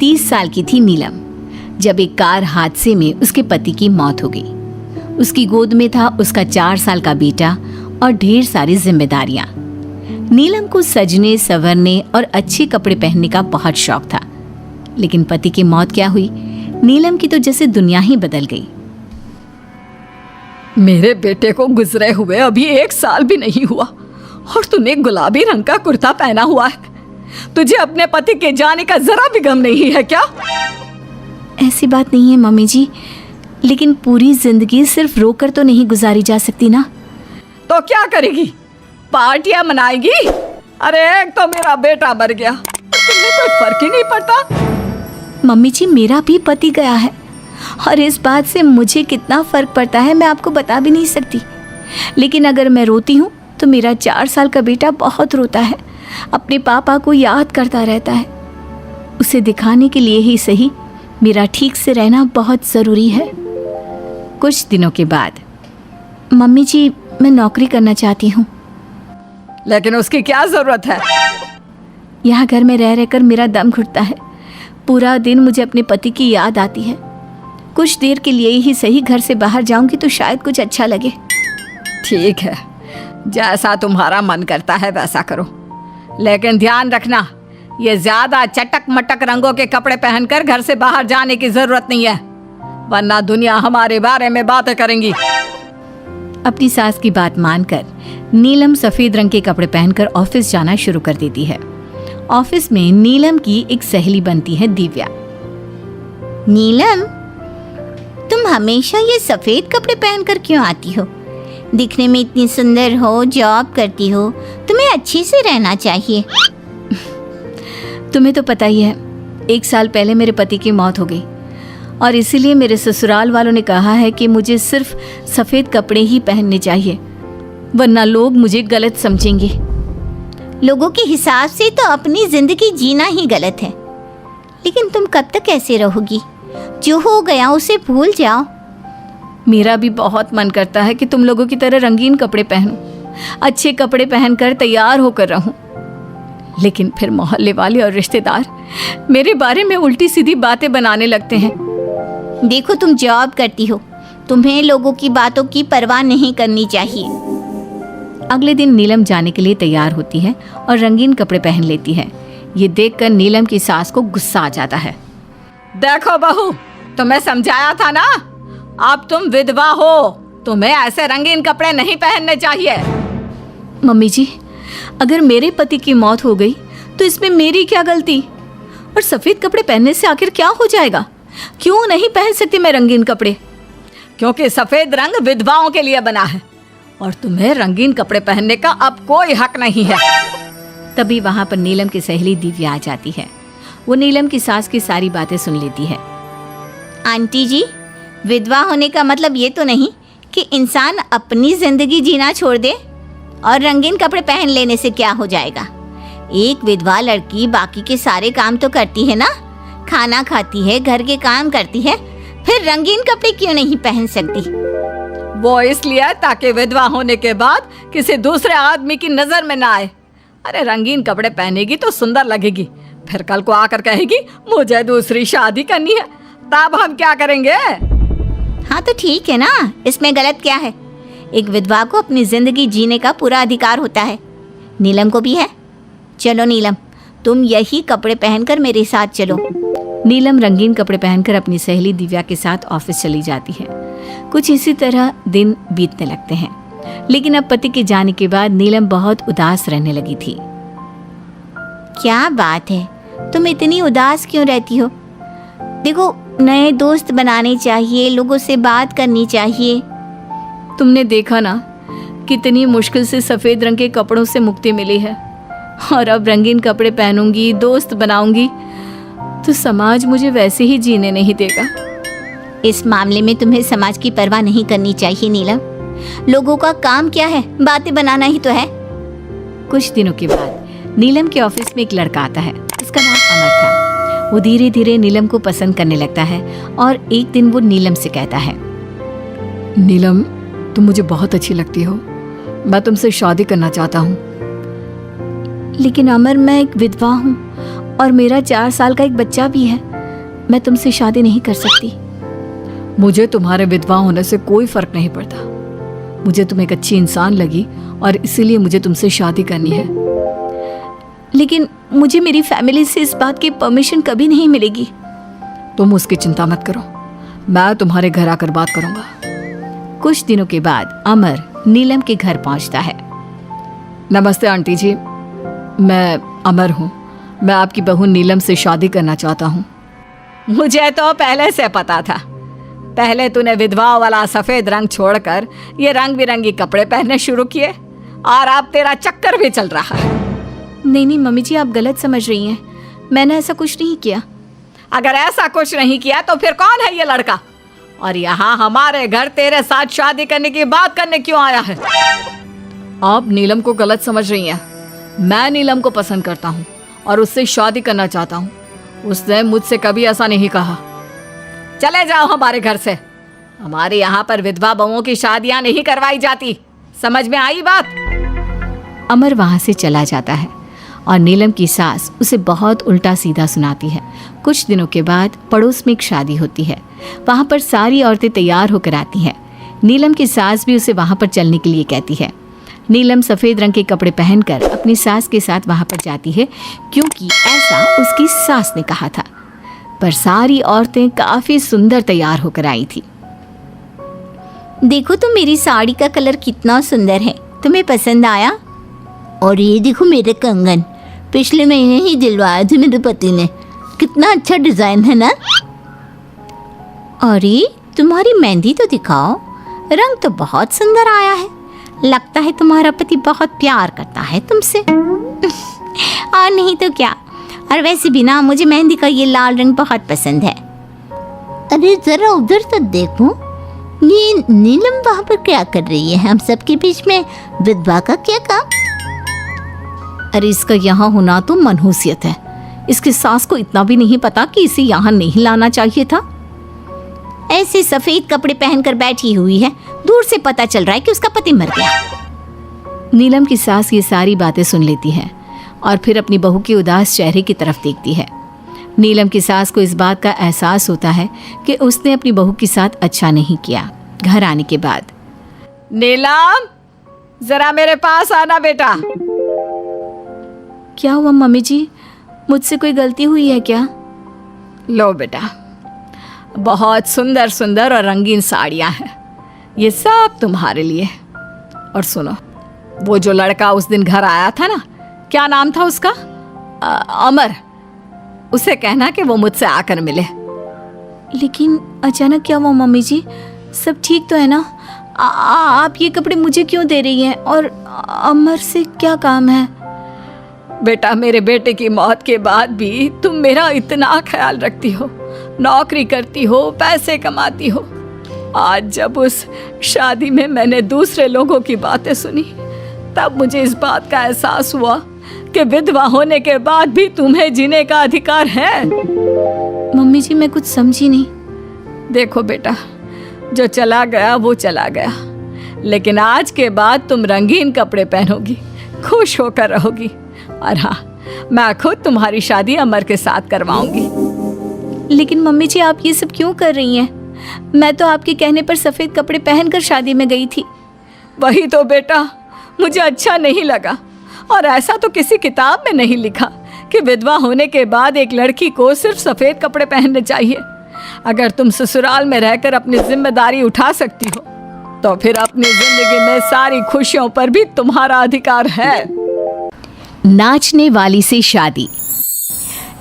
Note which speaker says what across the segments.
Speaker 1: 30 साल की थी नीलम, जब एक कार हादसे में उसके पति की मौत हो गई। उसकी गोद में था उसका 4 साल का बेटा और ढेर सारी जिम्मेदारियां। नीलम को सजने संवरने और अच्छे कपड़े पहनने का बहुत शौक था, लेकिन पति की मौत क्या हुई, नीलम की तो जैसे दुनिया ही बदल गई।
Speaker 2: मेरे बेटे को गुजरे हुए अभी 1 साल भी नहीं हुआ और तूने गुलाबी रंग का कुर्ता पहना हुआ है। तुझे अपने पति के जाने का जरा भी गम नहीं है क्या?
Speaker 1: ऐसी बात नहीं है मम्मी जी, लेकिन पूरी जिंदगी सिर्फ रोकर तो नहीं गुजारी जा सकती ना।
Speaker 2: तो क्या करेगी? पार्टियां मनाएगी? अरे एक तो मेरा बेटा मर गया, तुम्हें कोई फर्क ही नहीं पड़ता।
Speaker 1: मम्मी जी, मेरा भी पति गया है और इस बात से मुझे कितना फर्क पड़ता है मैं आपको बता भी नहीं सकती। लेकिन अगर मैं रोती हूँ तो मेरा 4 साल का बेटा बहुत रोता है, अपने पापा को याद करता रहता है। उसे दिखाने के लिए ही सही मेरा ठीक से रहना बहुत ज़रूरी है। कुछ दिनों के बाद, मम्मी जी मैं नौकरी करना चाहती हूँ।
Speaker 2: लेकिन उसकी क्या ज़रूरत है?
Speaker 1: यहाँ घर में रह रहकर मेरा दम घुटता है। पूरा दिन मुझे अपने पति की याद आती है। कुछ देर के लिए ही सही घर से बाहर जाऊंगी तो शायद कुछ अच्छा लगे।
Speaker 2: ठीक है, जैसा तुम्हारा मन करता है वैसा करो, लेकिन ध्यान रखना ये ज्यादा चटक मटक रंगों के कपड़े पहनकर घर से बाहर जाने की जरूरत नहीं है, वरना दुनिया हमारे बारे में बातें करेंगी।
Speaker 1: अपनी सास की बात मानकर नीलम सफेद रंग के कपड़े पहनकर ऑफिस जाना शुरू कर देती है। ऑफिस में नीलम की एक सहेली बनती है दिव्या।
Speaker 3: नीलम, तुम हमेशा ये सफेद कपड़े पहनकर क्यों आती हो? दिखने में इतनी सुंदर हो, जॉब करती हो, तुम्हें अच्छे से रहना चाहिए।
Speaker 1: तुम्हें तो पता ही है, 1 साल पहले मेरे पति की मौत हो गई और इसीलिए मेरे ससुराल वालों ने कहा है कि मुझे सिर्फ सफेद कपड़े ही पहनने चाहिए, वरना लोग मुझे गलत समझेंगे।
Speaker 3: लोगों के हिसाब से तो अपनी जिंदगी जीना ही गलत है, लेकिन तुम कब तक ऐसे रहोगी? जो हो गया उसे भूल जाओ।
Speaker 1: मेरा भी बहुत मन करता है कि तुम लोगों की तरह रंगीन कपड़े पहनूं, अच्छे कपड़े पहनकर तैयार होकर रहूं, लेकिन फिर मोहल्ले वाले और रिश्तेदार मेरे बारे में उल्टी सीधी बातें बनाने लगते हैं।
Speaker 3: देखो, तुम जॉब करती हो, तुम्हें लोगों की बातों की परवाह नहीं करनी चाहिए।
Speaker 1: अगले दिन नीलम जाने के लिए तैयार होती है और रंगीन कपड़े पहन लेती है। ये देखकर नीलम की सास को गुस्सा आ जाता है।
Speaker 2: देखो बहू, तुम्हें समझाया था ना, अब तुम विधवा हो, तुम्हें ऐसे रंगीन कपड़े नहीं पहनने चाहिए।
Speaker 1: मम्मी जी, अगर मेरे पति की मौत हो गई तो इसमें मेरी क्या गलती? और सफेद कपड़े पहनने से आखिर क्या हो जाएगा? क्यों नहीं पहन सकती मैं रंगीन कपड़े?
Speaker 2: क्योंकि सफेद रंग विधवाओं के लिए बना है और तुम्हें रंगीन कपड़े पहनने का अब कोई हक नहीं है।
Speaker 1: तभी वहां पर नीलम की सहेली दिव्या आ जाती है। वो नीलम की सास की सारी बातें सुन लेती है।
Speaker 3: आंटी जी, विधवा होने का मतलब ये तो नहीं कि इंसान अपनी जिंदगी जीना छोड़ दे और रंगीन कपड़े पहन लेने से क्या हो जाएगा। एक विधवा लड़की बाकी के सारे काम तो करती है ना, खाना खाती है, घर के काम करती है, फिर रंगीन कपड़े क्यों नहीं पहन सकती?
Speaker 2: वो इसलिए ताकि विधवा होने के बाद किसी दूसरे आदमी की नजर में ना आए। अरे रंगीन कपड़े पहनेगी तो सुंदर लगेगी, फिर कल को आकर कहेगी मुझे दूसरी शादी करनी है, तब हम क्या करेंगे?
Speaker 3: हाँ तो ठीक है ना, इसमें गलत क्या है? एक विधवा को अपनी जिंदगी जीने का पूरा अधिकार होता है, नीलम को भी है। चलो नीलम, तुम यही कपड़े पहनकर मेरे साथ चलो।
Speaker 1: नीलम रंगीन कपड़े पहनकर अपनी सहेली दिव्या के साथ ऑफिस चली जाती है। कुछ इसी तरह दिन बीतने लगते हैं, लेकिन अब पति के जाने के बाद नीलम बहुत उदास रहने लगी थी।
Speaker 3: क्या बात है, तुम इतनी उदास क्यों रहती हो? देखो, नए दोस्त बनाने चाहिए, लोगों से बात करनी चाहिए।
Speaker 1: तुमने देखा ना, कितनी मुश्किल से सफेद रंग के कपड़ों से मुक्ति मिली है, और अब रंगीन कपड़े पहनूंगी, दोस्त बनाऊंगी तो समाज मुझे वैसे ही जीने नहीं देगा।
Speaker 3: इस मामले में तुम्हें समाज की परवाह नहीं करनी चाहिए नीलम। लोगों का काम क्या है? बातें बनाना ही तो है।
Speaker 1: कुछ दिनों के बाद नीलम के ऑफिस में एक लड़का आता है। उसका नाम अमर था। वो धीरे धीरे नीलम को पसंद करने लगता है और एक दिन वो नीलम से कहता है,
Speaker 2: नीलम, तुम मुझे बहुत अच्छी लगती हो, मैं तुमसे शादी करना चाहता हूँ।
Speaker 1: लेकिन अमर, मैं एक विधवा हूँ और मेरा 4 साल का एक बच्चा भी है। मैं तुमसे शादी नहीं कर सकती।
Speaker 2: मुझे तुम्हारे विधवा होने से कोई फर्क नहीं पड़ता। मुझे तुम एक अच्छी इंसान लगी और इसीलिए मुझे तुमसे शादी करनी है।
Speaker 1: लेकिन मुझे मेरी फैमिली से इस बात की परमिशन कभी नहीं मिलेगी।
Speaker 2: तुम उसकी चिंता मत करो, मैं तुम्हारे घर आकर बात करूंगा।
Speaker 1: कुछ दिनों के बाद अमर नीलम के घर पहुंचता है।
Speaker 2: नमस्ते आंटी जी, मैं अमर हूँ। मैं आपकी बहू नीलम से शादी करना चाहता हूँ। मुझे तो पहले से पता था। पहले तूने विधवा वाला सफेद रंग छोड़कर ये रंग बिरंगी कपड़े पहनने शुरू किए और अब तेरा चक्कर भी चल रहा है।
Speaker 1: नहीं मम्मी जी, आप गलत समझ रही हैं। मैंने ऐसा कुछ नहीं किया।
Speaker 2: अगर ऐसा कुछ नहीं किया तो फिर कौन है ये लड़का, और यहाँ हमारे घर तेरे साथ शादी करने की बात करने क्यों आया है? आप नीलम को गलत समझ रही हैं। मैं नीलम को पसंद करता हूँ और उससे शादी करना चाहता हूँ। उसने मुझसे कभी ऐसा नहीं कहा। चले जाओ हमारे घर से। हमारे यहाँ पर विधवा बहुओं की शादियाँ नहीं करवाई जाती। समझ में आई बात?
Speaker 1: अमर वहाँ से चला जाता है और नीलम की सास उसे बहुत उल्टा सीधा सुनाती है। कुछ दिनों के बाद पड़ोस में एक शादी होती है। वहाँ पर सारी औरतें तैयार होकर आती हैं। नीलम की सास भी उसे वहाँ पर चलने के लिए कहती है। नीलम सफ़ेद रंग के कपड़े पहनकर अपनी सास के साथ वहाँ पर जाती है, क्योंकि ऐसा उसकी सास ने कहा था। पर सारी औरतें काफ़ी सुंदर तैयार होकर आई थी।
Speaker 3: देखो तो मेरी साड़ी का कलर कितना सुंदर है, तुम्हें पसंद आया? और ये देखो मेरे कंगन, पिछले महीने ही दिलवाए थे मेरे पति ने। कितना अच्छा डिजाइन है ना? अरे तुम्हारी मेहंदी तो दिखाओ, रंग तो बहुत सुंदर आया है। लगता है तुम्हारा पति बहुत प्यार करता है तुमसे। और नहीं तो क्या। और वैसे भी ना, मुझे मेहंदी का ये लाल रंग बहुत पसंद है। अरे जरा उधर तो देखो, ये नीलम वहाँ पर क्या कर रही है? हम सबके बीच में विधवा का क्या काम?
Speaker 1: अरे इसका यहाँ होना तो मनहूसियत है। इसकी सास को इतना भी नहीं पता कि इसे यहाँ नहीं लाना चाहिए था।
Speaker 3: ऐसे सफेद कपड़े पहनकर बैठी हुई है, दूर से पता चल रहा है कि उसका पति मर गया।
Speaker 1: नीलम की सास ये सारी बातें सुन लेती है और फिर अपनी बहू के उदास चेहरे की तरफ देखती है। नीलम की सास को इस बात का एहसास होता है कि उसने अपनी बहू के साथ अच्छा नहीं किया। घर आने के बाद,
Speaker 2: नीलम जरा मेरे पास आना बेटा।
Speaker 1: क्या हुआ मम्मी जी? मुझसे कोई गलती हुई है क्या?
Speaker 2: लो बेटा, बहुत सुंदर सुंदर और रंगीन साड़ियाँ हैं, ये सब तुम्हारे लिए। और सुनो, वो जो लड़का उस दिन घर आया था ना, क्या नाम था उसका? अमर। उसे कहना कि वो मुझसे आकर मिले।
Speaker 1: लेकिन अचानक क्या हुआ मम्मी जी? सब ठीक तो है ना? आप ये कपड़े मुझे क्यों दे रही हैं? और अमर से क्या काम है?
Speaker 2: बेटा, मेरे बेटे की मौत के बाद भी तुम मेरा इतना ख्याल रखती हो, नौकरी करती हो, पैसे कमाती हो। आज जब उस शादी में मैंने दूसरे लोगों की बातें सुनी, तब मुझे इस बात का एहसास हुआ कि विधवा होने के बाद भी तुम्हें जीने का अधिकार है।
Speaker 1: मम्मी जी, मैं कुछ समझी नहीं।
Speaker 2: देखो बेटा, जो चला गया वो चला गया, लेकिन आज के बाद तुम रंगीन कपड़े पहनोगी, खुश होकर रहोगी। और हाँ, मैं खुद तुम्हारी शादी अमर के साथ करवाऊंगी।
Speaker 1: लेकिन मम्मी जी, आप ये सब क्यों कर रही हैं? मैं तो आपके कहने पर सफ़ेद कपड़े पहनकर शादी में गई थी।
Speaker 2: वही तो बेटा, मुझे अच्छा नहीं लगा। और ऐसा तो किसी किताब में नहीं लिखा कि विधवा होने के बाद एक लड़की को सिर्फ सफ़ेद कपड़े पहनने चाहिए। अगर तुम ससुराल में रहकर अपनी जिम्मेदारी उठा सकती हो, तो फिर अपनी जिंदगी में सारी खुशियों पर भी तुम्हारा अधिकार है।
Speaker 1: नाचने वाली से शादी।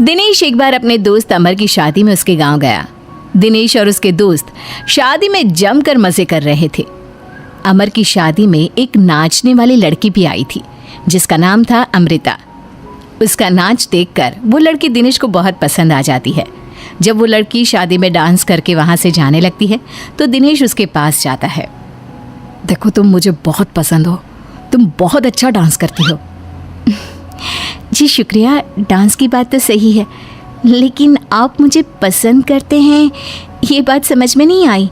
Speaker 1: दिनेश एक बार अपने दोस्त अमर की शादी में उसके गांव गया। दिनेश और उसके दोस्त शादी में जमकर मजे कर रहे थे। अमर की शादी में एक नाचने वाली लड़की भी आई थी, जिसका नाम था अमृता। उसका नाच देखकर वो लड़की दिनेश को बहुत पसंद आ जाती है। जब वो लड़की शादी में डांस करके वहाँ से जाने लगती है, तो दिनेश उसके पास जाता है।
Speaker 2: देखो, तुम मुझे बहुत पसंद हो, तुम बहुत अच्छा डांस करती हो।
Speaker 1: जी शुक्रिया, डांस की बात तो सही है, लेकिन आप मुझे पसंद करते हैं, ये बात समझ में नहीं आई।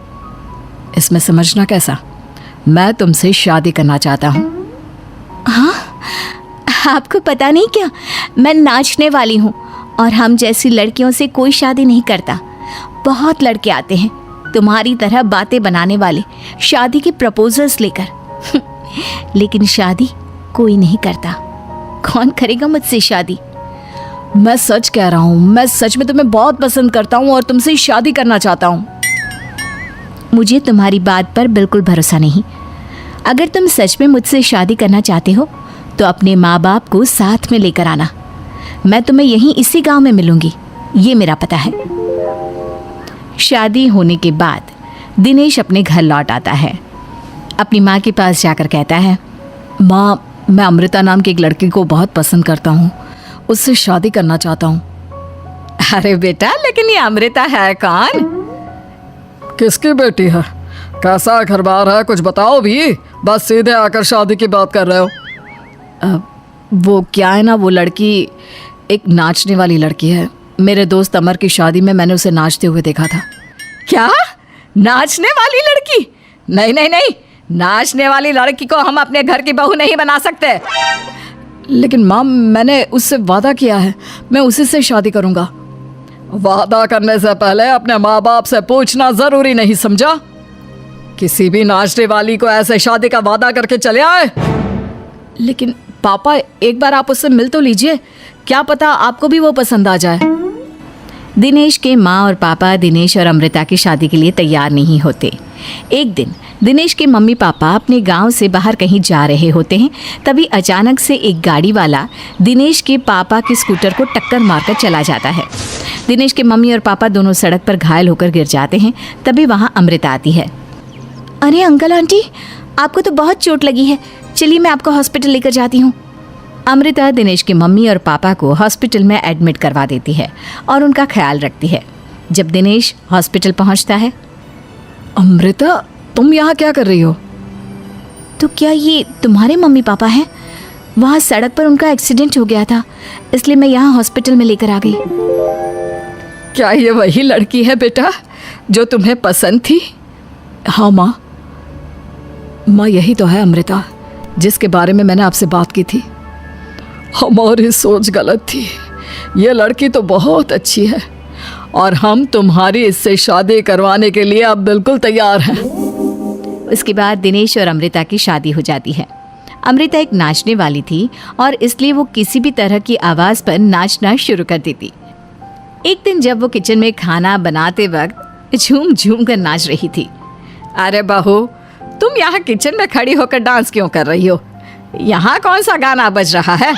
Speaker 2: इसमें समझना कैसा? मैं तुमसे शादी करना चाहता हूँ।
Speaker 1: हाँ, आपको पता नहीं क्या, मैं नाचने वाली हूँ और हम जैसी लड़कियों से कोई शादी नहीं करता। बहुत लड़के आते हैं तुम्हारी तरह बातें बनाने वाले, शादी के प्रपोजल्स लेकर लेकिन शादी कोई नहीं करता। कौन करेगा मुझसे शादी?
Speaker 2: मैं सच कह रहा हूँ, मैं सच में तुम्हें बहुत पसंद करता हूँ और तुमसे शादी करना चाहता हूँ।
Speaker 1: मुझे तुम्हारी बात पर बिल्कुल भरोसा नहीं। अगर तुम सच में मुझसे शादी करना चाहते हो तो अपने माँ बाप को साथ में लेकर आना। मैं तुम्हें यहीं इसी गांव में मिलूंगी, ये मेरा पता है। शादी होने के बाद दिनेश अपने घर लौट आता है। अपनी माँ के पास जाकर कहता है,
Speaker 2: माँ, मैं अमृता नाम की एक लड़की को बहुत पसंद करता हूँ, उससे शादी करना चाहता हूँ।
Speaker 1: अरे बेटा, लेकिन ये अमृता है कौन?
Speaker 4: किसकी बेटी है? कैसा घर बार है? कुछ बताओ भी, बस सीधे आकर शादी की बात कर रहे हो।
Speaker 2: वो क्या है ना, वो लड़की एक नाचने वाली लड़की है। मेरे दोस्त अमर की शादी में मैंने उसे नाचते हुए देखा था।
Speaker 1: क्या? नाचने वाली लड़की? नहीं नहीं नहीं, नाचने वाली लड़की को हम अपने घर की बहू नहीं बना सकते।
Speaker 2: लेकिन माँ, मैंने उससे वादा किया है, मैं उसी से शादी करूँगा।
Speaker 4: वादा करने से पहले अपने माँ बाप से पूछना जरूरी नहीं समझा? किसी भी नाचने वाली को ऐसे शादी का वादा करके चले आए?
Speaker 2: लेकिन पापा, एक बार आप उससे मिल तो लीजिए, क्या पता आपको भी वो पसंद आ जाए।
Speaker 1: दिनेश के माँ और पापा दिनेश और अमृता की शादी के लिए तैयार नहीं होते। एक दिन दिनेश के मम्मी पापा अपने गांव से बाहर कहीं जा रहे होते हैं। तभी अचानक से एक गाड़ी वाला दिनेश के पापा के स्कूटर को टक्कर मारकर चला जाता है। दिनेश के मम्मी और पापा दोनों सड़क पर घायल होकर गिर जाते हैं। तभी वहाँ अमृता आती है। अरे अंकल आंटी, आपको तो बहुत चोट लगी है, चलिए मैं आपको हॉस्पिटल लेकर जाती हूँ। अमृता दिनेश की मम्मी और पापा को हॉस्पिटल में एडमिट करवा देती है और उनका ख्याल रखती है। जब दिनेश हॉस्पिटल पहुँचता है,
Speaker 2: अमृता, तुम यहाँ क्या कर रही हो?
Speaker 1: तो क्या ये तुम्हारे मम्मी पापा हैं? वहाँ सड़क पर उनका एक्सीडेंट हो गया था, इसलिए मैं यहाँ हॉस्पिटल में लेकर आ गई।
Speaker 2: क्या ये वही लड़की है बेटा जो तुम्हें पसंद थी? हाँ माँ, यही तो है अमृता, जिसके बारे में मैंने आपसे बात की थी।
Speaker 4: हमारी सोच गलत थी। ये लड़की तो बहुत अच्छी है और हम तुम्हारी इससे शादी करवाने के लिए अब बिल्कुल तैयार हैं।
Speaker 1: उसके बाद दिनेश और अमृता की शादी हो जाती है। अमृता एक नाचने वाली थी और इसलिए वो किसी भी तरह की आवाज़ पर नाचना शुरू कर देती। एक दिन जब वो किचन में खाना बनाते वक्त झूम झूम कर नाच रही थी।
Speaker 2: अरे बहू, तुम यहाँ किचन में खड़ी होकर डांस क्यों कर रही हो? यहाँ कौन सा गाना बज रहा है?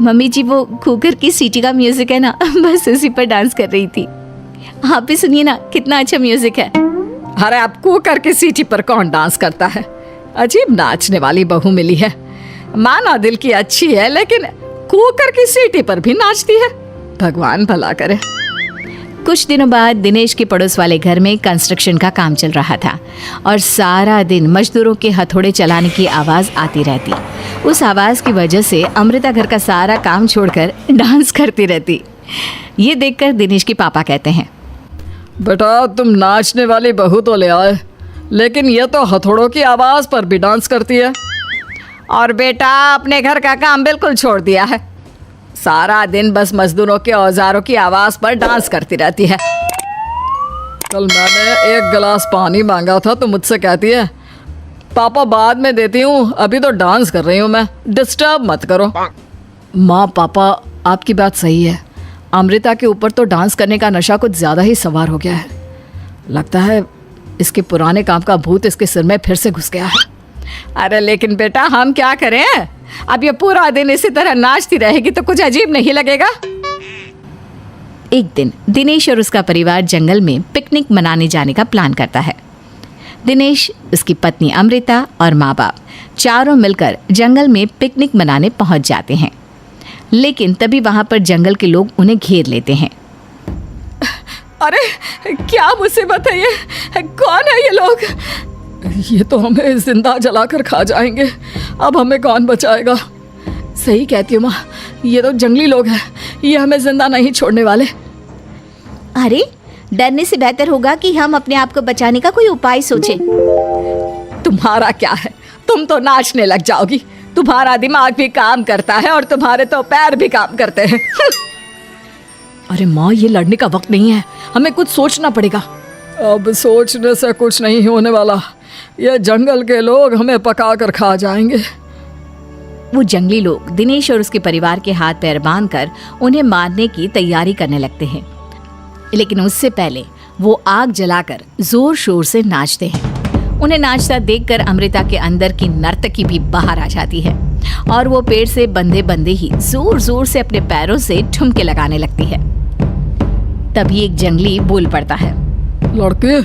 Speaker 1: मम्मी जी, वो कुकर की सीटी का म्यूजिक है ना, बस उसी पर डांस कर रही थी। आप भी सुनिए ना, कितना अच्छा म्यूजिक है।
Speaker 2: अरे अब कुकर की सीटी पर कौन डांस करता है? अजीब नाचने वाली बहू मिली है। माना दिल की अच्छी है, लेकिन कुकर की सीटी पर भी नाचती है। भगवान भला करे।
Speaker 1: कुछ दिनों बाद दिनेश के पड़ोस वाले घर में कंस्ट्रक्शन का काम चल रहा था और सारा दिन मजदूरों के हथौड़े चलाने की आवाज़ आती रहती। उस आवाज़ की वजह से अमृता घर का सारा काम छोड़कर डांस करती रहती। ये देखकर दिनेश के पापा कहते हैं,
Speaker 4: बेटा, तुम नाचने वाली बहू तो ले आए, लेकिन ये तो हथौड़ों की आवाज़ पर भी डांस करती है।
Speaker 2: और बेटा अपने घर का काम बिल्कुल छोड़ दिया है, सारा दिन बस मजदूरों के औजारों की आवाज़ पर डांस करती रहती है।
Speaker 4: कल मैंने एक गिलास पानी मांगा था तो मुझसे कहती है, पापा बाद में देती हूँ, अभी तो डांस कर रही हूँ मैं, डिस्टर्ब मत करो।
Speaker 2: माँ पापा, आपकी बात सही है। अमृता के ऊपर तो डांस करने का नशा कुछ ज़्यादा ही सवार हो गया है। लगता है इसके पुराने काम का भूत इसके सिर में फिर से घुस गया है।
Speaker 1: अरे लेकिन बेटा, हम क्या करें? अब ये पूरा दिन इसी तरह नाचती रहेगी तो कुछ अजीब नहीं लगेगा? एक दिन दिनेश और उसका परिवार जंगल में पिकनिक मनाने जाने का प्लान करता है। दिनेश, उसकी पत्नी अमृता और माँ बाप चारों मिलकर जंगल में पिकनिक मनाने पहुंच जाते हैं। लेकिन तभी वहां पर जंगल के लोग उन्हें घेर लेते हैं।
Speaker 2: अरे क्या मुसीबत है ये? कौन है ये लोग?
Speaker 4: ये तो हमें जिंदा जलाकर खा जाएंगे, अब हमें कौन बचाएगा?
Speaker 2: सही कहती हो माँ, ये तो जंगली लोग हैं, ये हमें जिंदा नहीं छोड़ने वाले।
Speaker 3: अरे डरने से बेहतर होगा कि हम अपने आप को बचाने का कोई उपाय सोचें।
Speaker 2: तुम्हारा क्या है, तुम तो नाचने लग जाओगी। तुम्हारा दिमाग भी काम करता है और तुम्हारे तो पैर भी काम करते हैं। अरे माँ, ये लड़ने का वक्त नहीं है, हमें कुछ सोचना पड़ेगा।
Speaker 4: अब सोचने से कुछ नहीं होने वाला, ये जंगल के लोग हमें पका कर खा जाएंगे।
Speaker 2: वो जंगली लोग दिनेश और उसके परिवार के हाथ पैर बांधकर उन्हें मारने की तैयारी करने लगते हैं, लेकिन उससे पहले वो आग जलाकर जोर शोर से नाचते हैं। उन्हें नाचता देखकर अमृता के अंदर की नर्तकी भी बाहर आ जाती है और वो पेड़ से बंधे बंधे ही जोर जोर से अपने पैरों से ठुमके लगाने लगती है। तभी एक जंगली बोल पड़ता है,
Speaker 4: लड़की,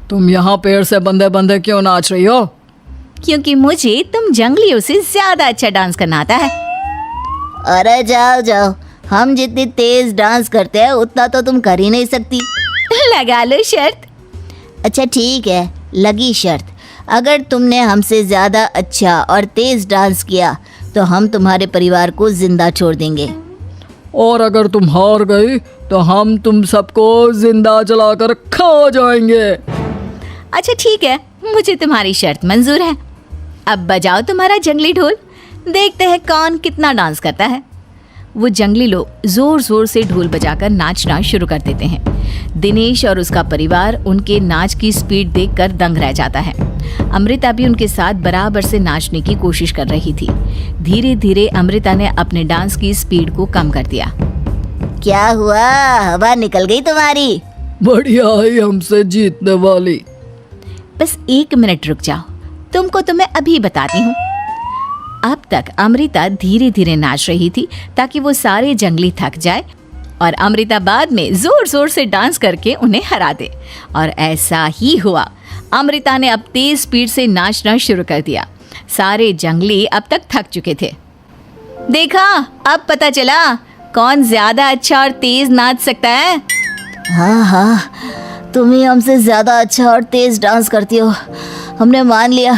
Speaker 4: तुम यहाँ पेड़ से बंधे बंधे क्यों नाच रही हो?
Speaker 3: क्योंकि मुझे तुम जंगलियों से ज्यादा अच्छा डांस करना आता है। अरे जाओ जाओ, हम जितनी तेज डांस करते हैं उतना तो तुम कर ही नहीं सकती।
Speaker 1: लगा लो शर्त।
Speaker 3: अच्छा ठीक है, लगी शर्त। अगर तुमने हमसे ज्यादा अच्छा और तेज डांस किया तो हम तुम्हारे परिवार को जिंदा छोड़ देंगे।
Speaker 4: और अगर तुम हार गई तो हम तुम सबको जिंदा जलाकर खा जाएंगे।
Speaker 1: अच्छा ठीक है, मुझे तुम्हारी शर्त मंजूर है। अब बजाओ तुम्हारा जंगली ढोल, देखते हैं कौन कितना डांस करता है।
Speaker 2: वो जंगली लोग जोर जोर से ढोल बजाकर नाचना शुरू कर देते हैं। दिनेश और उसका परिवार उनके नाच की स्पीड देखकर दंग रह जाता है। अमृता भी उनके साथ बराबर से नाचने की कोशिश कर रही थी। धीरे धीरे अमृता ने अपने डांस की स्पीड को कम कर दिया।
Speaker 3: क्या हुआ, हवा निकल गई तुम्हारी?
Speaker 4: बढ़िया है हमसे जीतने वाली।
Speaker 2: बस 1 मिनट रुक जाओ, तुमको तो मैं अभी बताती हूँ। अब तक अमृता धीरे धीरे नाच रही थी ताकि वो सारे जंगली थक जाए और अमृता बाद में जोर जोर से डांस करके उन्हें हरा दे। और ऐसा ही हुआ। अमृता ने अब तेज स्पीड से नाचना शुरू कर दिया। सारे जंगली अब तक थक चुके थे।
Speaker 1: देखा, अब पता चला कौन ज्यादा अच्छा और तेज नाच सकता है।
Speaker 3: हाँ हाँ, तुम ही हमसे ज्यादा अच्छा और तेज डांस करती हो। हमने मान लिया,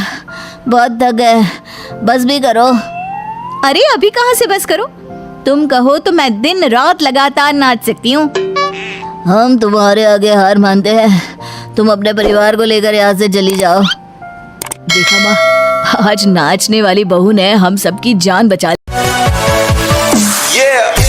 Speaker 3: बहुत थक गए, बस भी करो।
Speaker 1: अरे अभी कहाँ से बस करो, तुम कहो तो मैं दिन रात लगातार नाच सकती हूँ।
Speaker 3: हम तुम्हारे आगे हार मानते हैं। तुम अपने परिवार को लेकर यहाँ से चली जाओ।
Speaker 1: देखा माँ, आज नाचने वाली बहू ने हम सबकी जान बचा ली।
Speaker 5: Yeah.